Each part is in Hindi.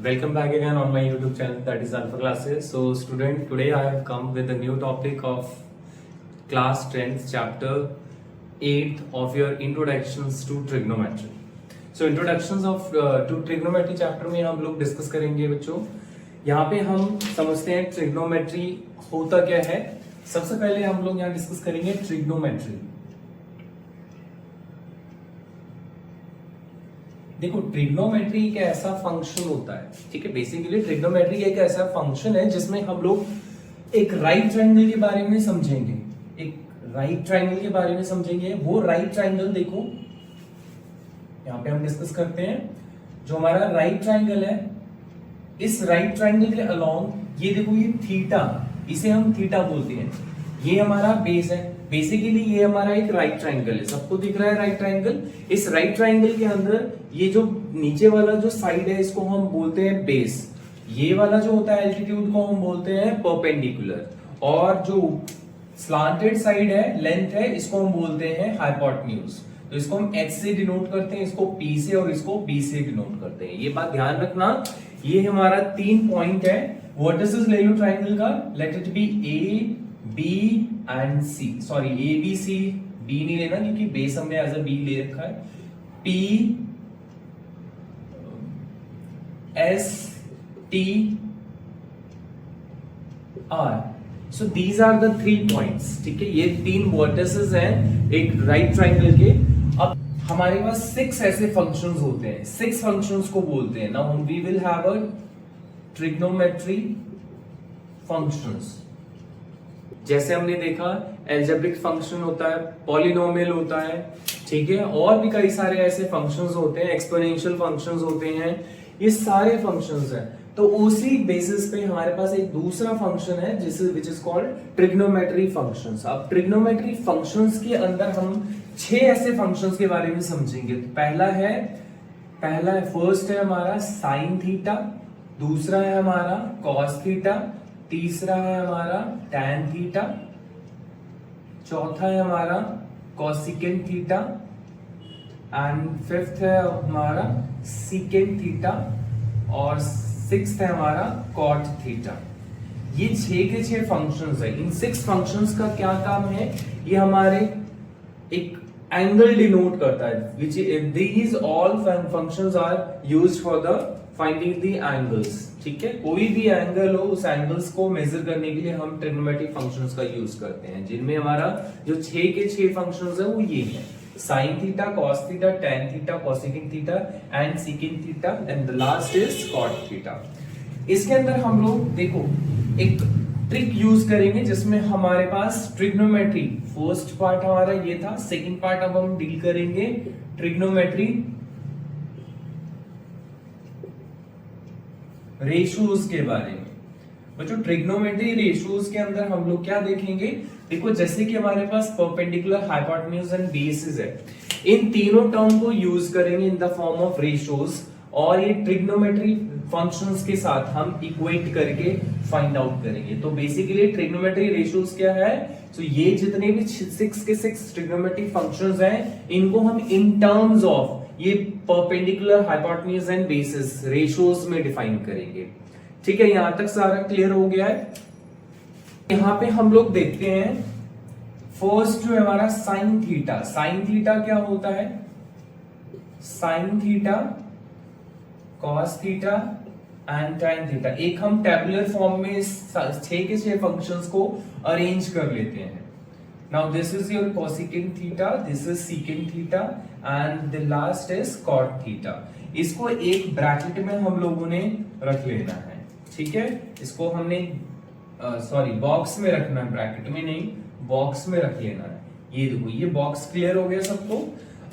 Welcome back again on my YouTube channel, that is Alpha Classes. So student, today I have come with a new topic of class 10th chapter 8th of your introductions to trigonometry. So introductions of to trigonometry chapter में हम लोग डिस्कस करेंगे बच्चों. यहाँ पे हम समझते हैं ट्रिग्नोमेट्री होता क्या है. सबसे पहले हम लोग यहाँ डिस्कस करेंगे ट्रिग्नोमेट्री. देखो ट्रिग्नोमेट्री एक ऐसा फंक्शन होता है, ठीक है. बेसिकली ट्रिग्नोमेट्री एक ऐसा फंक्शन है जिसमें हम लोग एक राइट ट्रायंगल के बारे में समझेंगे. एक राइट ट्रायंगल के बारे में समझेंगे. वो राइट ट्रायंगल देखो यहाँ पे हम डिस्कस करते हैं. जो हमारा राइट ट्रायंगल है, इस राइट ट्रायंगल के अलोंग ये देखो, ये थीटा, इसे हम थीटा बोलते हैं. ये हमारा बेस है. बेसिकली ये हमारा एक राइट ट्रायंगल है. सबको दिख रहा है राइट ट्रायंगल. इस राइट ट्रायंगल के अंदर ये जो नीचे वाला जो साइड है, इसको हम बोलते हैं बेस. ये वाला जो होता है एल्टीट्यूड को हम बोलते हैं परपेंडिकुलर. और जो स्लांटेड साइड है, लेंथ है, इसको हम बोलते हैं हाइपोटेन्यूज. तो इसको हम h से डिनोट करते हैं, इसको p से, और इसको b से डिनोट करते हैं. ये बात ध्यान रखना. ये हमारा 3 पॉइंट है. वर्टिसेस ले लो ट्रायंगल का. Let it be a b and c. Sorry a b c, b नहीं लेना क्योंकि बेस हमने एज अ b ले रखा है. p s t r. So these are the 3 points. ठीक है, ये 3 वर्टिसेस हैं एक राइट ट्रायंगल के. अब हमारे पास 6 ऐसे फंक्शंस होते हैं. 6 फंक्शंस को बोलते हैं. Now we will have a trigonometry functions. जैसे हमने देखा एल्जेब्रिक फंक्शन होता है, पॉलिनोमियल होता है, ठीक है, और भी कई सारे ऐसे फंक्शंस होते हैं, एक्सपोनेंशियल फंक्शंस होते हैं. ये सारे फंक्शंस हैं. तो उसी बेसिस पे हमारे पास एक दूसरा फंक्शन है which is called trigonometry functions. अब ट्रिग्नोमेट्री फंक्शंस के अंदर हम 6 ऐसे फंक्शंस के बारे में समझेंगे. तो पहला है फर्स्ट है हमारा साइन थीटा. दूसरा है हमारा कॉस थीटा. तीसरा है हमारा टैन थीटा. चौथा है हमारा कॉसिकेंट थीटा. एंड फिफ्थ है हमारा सीकेंट थीटा. और सिक्स्थ है हमारा कॉट थीटा. ये 6 के 6 फंक्शंस है. इन 6 फंक्शंस का क्या काम है? ये हमारे एक एंगल डिनोट करता है. Which these all functions are used for the finding the angles. ठीक है, कोई भी एंगल हो, उस एंगल्स को मेजर करने के लिए हम ट्रिग्नोमेट्रिक फंक्शंस का यूज करते हैं. जिनमें हमारा जो 6 के 6 फंक्शंस है वो ये है: sine theta, cos theta, tan theta, cosecant theta and secant theta, and the last is cot theta. इसके अंदर हम लोग देखो एक ट्रिक यूज करेंगे जिसमें हमारे पास ट्रिग्नोमेट्री, फर्स्ट पार्ट हमारा ये था. सेकंड पार्ट अब हम डील करेंगे ट्रिग्नोमेट्री रेशियोज के बारे में. बच्चों ट्रिग्नोमेट्री रेशियोज के अंदर हम लोग क्या देखेंगे? देखो जैसे कि हमारे पास परपेंडिकुलर, हाइपोटेन्यूज एंड बेसिस है. इन तीनों टर्म को यूज करेंगे in the form of ratios. और ये ट्रिग्नोमेट्री फंक्शंस के साथ हम इक्वेट करके फाइंड आउट करेंगे. तो बेसिकली ट्रिग्नोमेट्री रेशियोज क्या है? तो ये जितने भी 6 के 6 ट्रिग्नोमेट्री फंक्शंस हैं, इनको हम इन टर्म्स ऑफ ये perpendicular, hypotenuse and bases ratios में डिफाइन करेंगे. ठीक है, यहां तक सारा क्लियर हो गया है. यहां पे हम लोग देखते हैं फर्स्ट जो है हमारा साइन थीटा. साइन थीटा क्या होता है? Sine theta, cos theta and tan theta. एक हम टेबुलर फॉर्म में 6 के 6 फंक्शंस को अरेंज कर लेते हैं. Now this is your cosecant theta, this is secant theta and the last is cot theta. इसको एक ब्रैकेट में हम लोगों ने रख लेना है. ठीक है, इसको हमने सॉरी बॉक्स में रखना है, ब्रैकेट में नहीं, बॉक्स में रख लेना है. ये देखो, ये बॉक्स क्लियर हो गया सबको.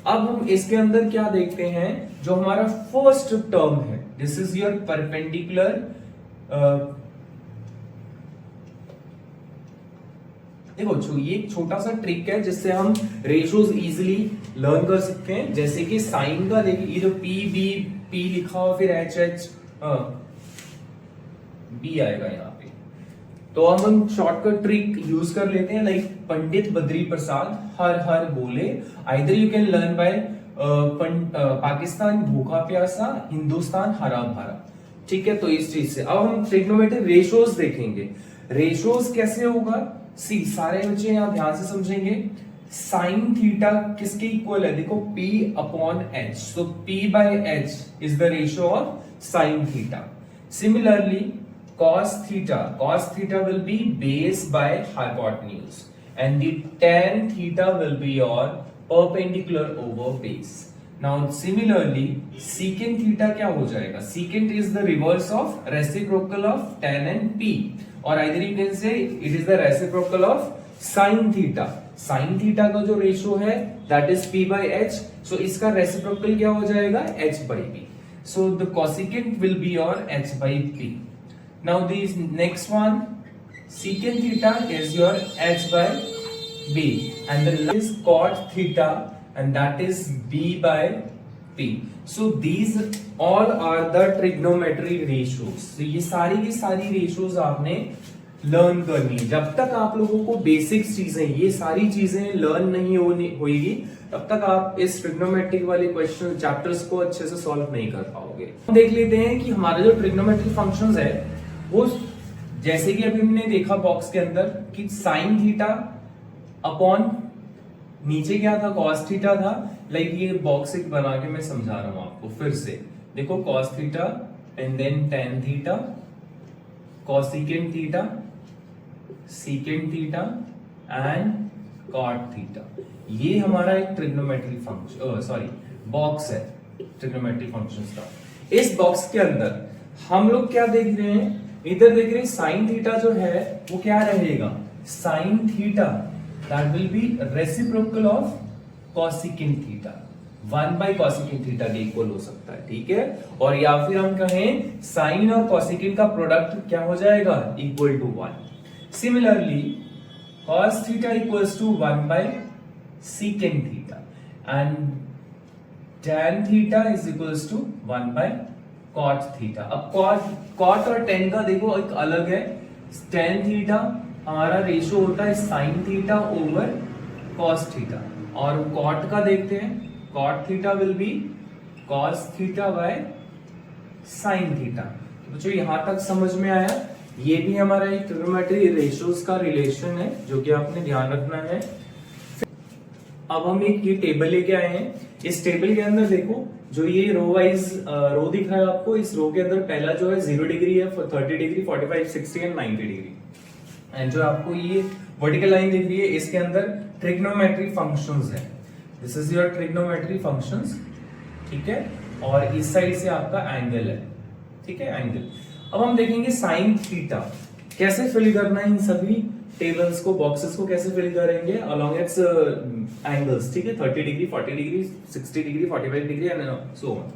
अब हम इसके अंदर क्या देखते हैं? जो हमारा फर्स्ट टर्म है, दिस इज योर परपेंडिकुलर. देखो ये एक छोटा सा ट्रिक है जिससे हम रेशियोज इजीली लर्न कर सकते हैं. जैसे कि साइन का देखिए, ये जो पी लिखा हो, फिर एच बी आएगा यहाँ पे. तो हम शॉर्टकट ट्रिक यूज कर लेते हैं, लाइक पंडित बद्री प्रसाद हर हर बोले. Either you can learn by Pakistan भूखा प्यासा, हिंदुस्तान हरा भरा. ठीक है, तो इस चीज से अब हम ट्रिग्नोमेट्री रेशियोज देखेंगे। रेशियोज कैसे होगा, सी सारे बच्चे यहां ध्यान से समझेंगे। साइन थीटा किसके इक्वल है, देखो P upon H, so P by H is the ratio of sine theta. Similarly cos theta will be base by hypotenuse and the tan theta will be your perpendicular over base. Now similarly secant theta क्या हो जाएगा, secant is the reverse of reciprocal of tan and P, or either you can say it is the reciprocal of sin theta. sin theta का जो रेशियो है that is P by H, so इसका reciprocal क्या हो जाएगा H by P, so the cosecant will be your H by P. Now this next one, secant theta is your H by B, and the last is cot theta, and that is B by P. So these all are the trigonometry ratios. So ये सारी की सारी ratios आपने लर्न करनी है। जब तक आप लोगों को बेसिक्स चीजें, ये सारी चीजें लर्न नहीं होगी तब तक आप इस ट्रिग्नोमेट्रिक वाले क्वेश्चन चैप्टर्स को अच्छे से सॉल्व नहीं कर पाओगे। देख लेते हैं कि हमारे जो ट्रिग्नोमेट्रिक फंक्शंस है वो, जैसे कि अभी हमने देखा बॉक्स के अंदर कि साइन थीटा अपॉन नीचे क्या था, कॉस थीटा था। लाइक ये बॉक्स एक बना के मैं समझा रहा हूं आपको फिर से। देखो cos theta and then tan theta, cosecant theta, secant theta and cot theta. ये हमारा एक ट्रिग्नोमेट्रिक फंक्शन सॉरी बॉक्स है ट्रिग्नोमेट्रिक फंक्शंस का। इस बॉक्स के अंदर हम लोग क्या देख रहे हैं, इधर देख रहे हैं साइन थीटा जो है वो क्या रहेगा, sine theta that will be reciprocal of cosecant theta, 1 by cosecant theta के इक्वल हो सकता है, ठीक है। और या फिर हम कहें साइन और कॉसिकेंट का प्रोडक्ट क्या हो जाएगा, equal to 1। Similarly cos theta equals to 1 by secant theta and tan theta is equals to 1 by cot theta. अब cot और tan का देखो एक अलग है। tan थीटा हमारा रेशियो होता है sin theta over cos theta, और cot का देखते हैं, cot theta will be cos theta by sin theta. तो बच्चों यहां तक समझ में आया, ये भी हमारा एक ट्रिग्नोमेट्री रेशियोज का रिलेशन है जो कि आपने ध्यान रखना है। अब हम एक ये टेबल लेके आए हैं। इस टेबल के अंदर देखो जो ये रो वाइज रो दिख रहा है आपको, इस रो के अंदर पहला जो है 0 डिग्री है, 30 डिग्री, 45, 60 एंड 90 डिग्री, एंड जो आपको ये वर्टिकल लाइन दिख रही है इसके अंदर ट्रिग्नोमेट्री फंक्शंस है। This is your trigonometry functions, ठीक है। और इस साइड से आपका एंगल है, ठीक है, एंगल। अब हम देखेंगे साइन थीटा कैसे फिल करना है, इन सभी टेबल्स को, बॉक्सेस को कैसे फिल करेंगे अलोंग इट्स एंगल्स, ठीक है, 30 degree, 40 degree, 60 degree, 45 degree and so on.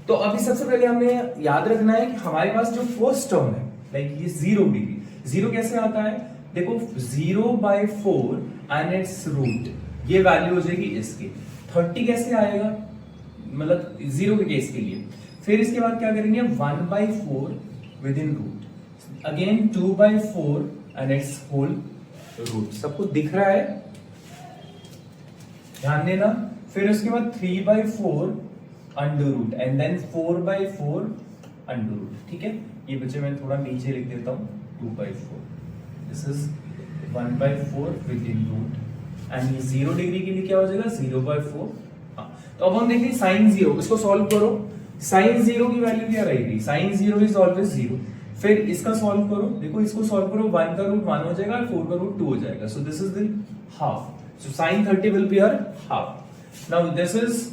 तो अभी सबसे पहले हमने याद रखना है कि हमारे पास जो फर्स्ट टर्म है, लाइक ये 0 डिग्री, 0 कैसे आता है, देखो 0/4 एंड इट्स रूट, ये वैल्यू हो जाएगी इसकी। 30 कैसे आएगा, मतलब 0 के केस के लिए। फिर इसके बाद क्या करेंगे, 1/4 within root, again 2/4 and its whole root. सबको दिख रहा है, ध्यान देना। फिर उसके बाद 3/4 under root and then 4/4 under root, ठीक है। ये बच्चे मैं थोड़ा नीचे लिख देता हूं, 2/4, this is 1/4 within root and ये 0 डिग्री के लिए क्या हो जाएगा, 0/4। तो अब हम देखें साइन 0, इसको सॉल्व करो। साइन 0 की वैल्यू क्या रहेगी, साइन 0 इज ऑलवेज 0। फिर इसका सॉल्व करो, देखो इसको सॉल्व करो, 1 का रूट 1 हो जाएगा और 4 का रूट 2 हो जाएगा, so this is the half, so sine 30 will be your half. Now this is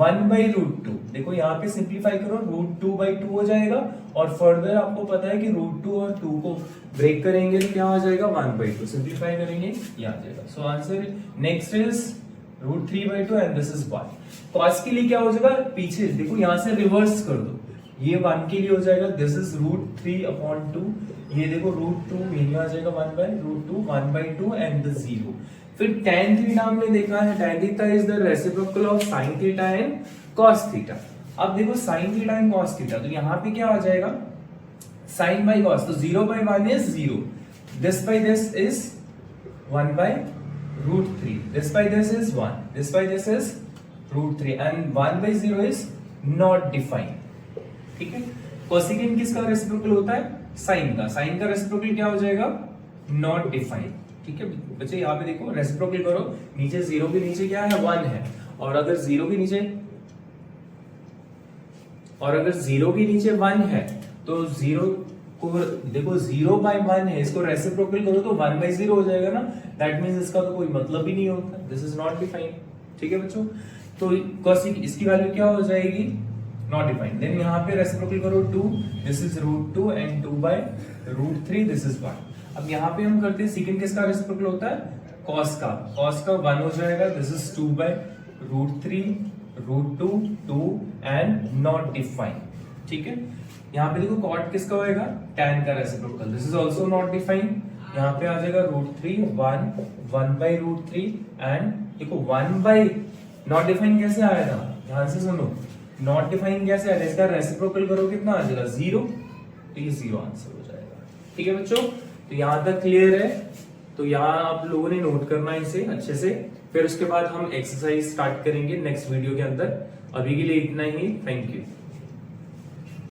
1/√2, देखो यहाँ पे सिंप्लीफाई करो, √2/2 हो जाएगा, और फर्दर आपको पता है कि √2 और 2 को ब्रेक करेंगे तो क्या हो जाएगा, 1/2, सिंप्लीफाई करेंगे ये आ जाएगा। So answer next is √3/2 and this is 1। Cos के लिए क्या हो जाएगा, पीछे देखो यहाँ से रिवर्स कर दो, ये 1 के लिए हो जाएगा, दिस इज √3/2, ये देखो √2 ये आ जाएगा 1/√2, 1/2 एंड द 0। फिर tan थीटा हमने देखा है, tan theta is the reciprocal of sin theta and cos theta. अब देखो sin theta and cos theta, तो यहाँ पे क्या आ जाएगा, sin by cos, तो 0/1 is 0, this by this is 1/√3, this by this is 1, this by this is √3 and 1/0 is not defined, ठीक है। कोसेकेंट किसका रेसिप्रोकल होता है? साइन का। साइन का रेसिप्रोकल क्या हो जाएगा? Not defined. ठीक है बच्चे, यहाँ पे देखो रेसिप्रोकल करो, नीचे जीरो के नीचे क्या है? 1 है। और अगर जीरो के नीचे 1 है तो जीरो को देखो 0/1 है, इसको रेसिप्रोकल करो तो 1/0 हो जाएगा ना। दैट मींस इसका तो कोई मतलब ही नहीं होता, दिस इज नॉट डिफाइंड। ठीक है बच्चों, तो कोसेक इसकी वैल्यू क्या हो जाएगी? Not defined. देन यहाँ पे रेसिप्रोकल करो 2, this is √2 and 2/√3, this is 1। अब यहाँ पे हम करते हैं सेकंड किसका रेसिप्रोकल होता है? कॉस का। कॉस का 1 हो जाएगा, this is 2/√3, √2, 2 and not defined. ठीक है, यहाँ पे देखो कॉट किसका होएगा? tan का reciprocal, this is also not defined. यहाँ पे आ जाएगा √3, 1/√3 एंड देखो 1 नॉट डिफाइंड कैसे आएगा? ध्यान से सुनो, नॉट डिफाइंड कैसे आएगा? इसका रेसिप्रोकल करो कितना आ जाएगा? 0, तो ये 0 आंसर हो जाएगा। ठीक है बच्चों, तो यहां तक क्लियर है? तो यहाँ आप लोगों ने नोट करना है इसे अच्छे से, फिर उसके बाद हम एक्सरसाइज स्टार्ट करेंगे नेक्स्ट वीडियो के अंदर। अभी के लिए इतना ही, थैंक यू।